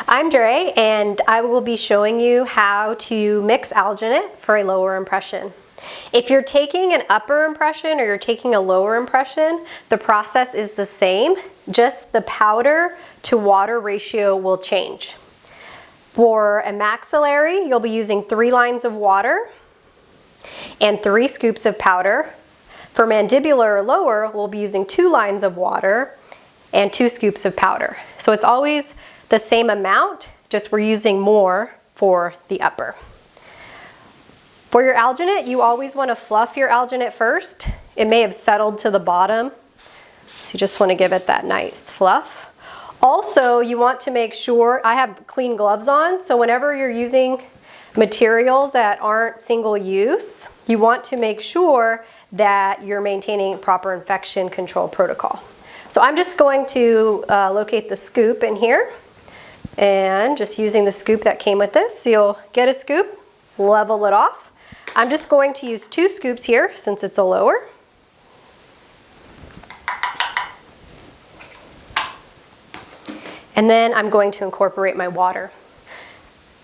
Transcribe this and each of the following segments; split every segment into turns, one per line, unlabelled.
I'm Dre, and I will be showing you how to mix alginate for a lower impression. If you're taking an upper impression or you're taking a lower impression, the process is the same, just the powder to water ratio will change. For a maxillary, you'll be using 3 lines of water and 3 scoops of powder. For mandibular or lower, we'll be using 2 lines of water and 2 scoops of powder. So it's always the same amount, just we're using more for the upper. For your alginate, you always want to fluff your alginate first. It may have settled to the bottom, so you just want to give it that nice fluff. Also, you want to make sure, I have clean gloves on, so whenever you're using materials that aren't single use, you want to make sure that you're maintaining proper infection control protocol. So I'm just going to locate the scoop in here and just using the scoop that came with this. So you'll get a scoop, level it off. I'm just going to use 2 scoops here since it's a lower. And then I'm going to incorporate my water.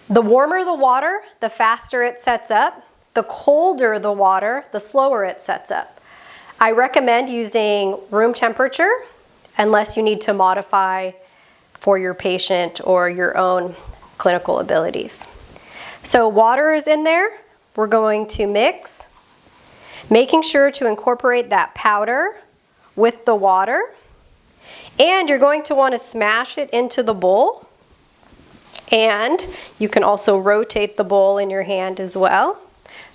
The warmer the water, the faster it sets up. The colder the water, the slower it sets up. I recommend using room temperature unless you need to modify for your patient or your own clinical abilities. So water is in there. We're going to mix, making sure to incorporate that powder with the water. And you're going to want to smash it into the bowl. And you can also rotate the bowl in your hand as well.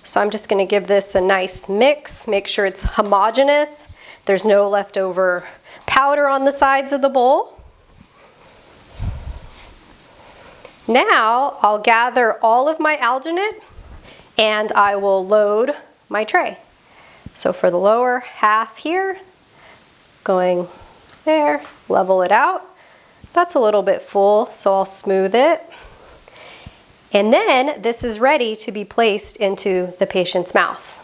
So I'm just going to give this a nice mix, make sure it's homogeneous. There's no leftover powder on the sides of the bowl. Now I'll gather all of my alginate and I will load my tray. So for the lower half here, going there, level it out. That's a little bit full, so I'll smooth it. And then this is ready to be placed into the patient's mouth.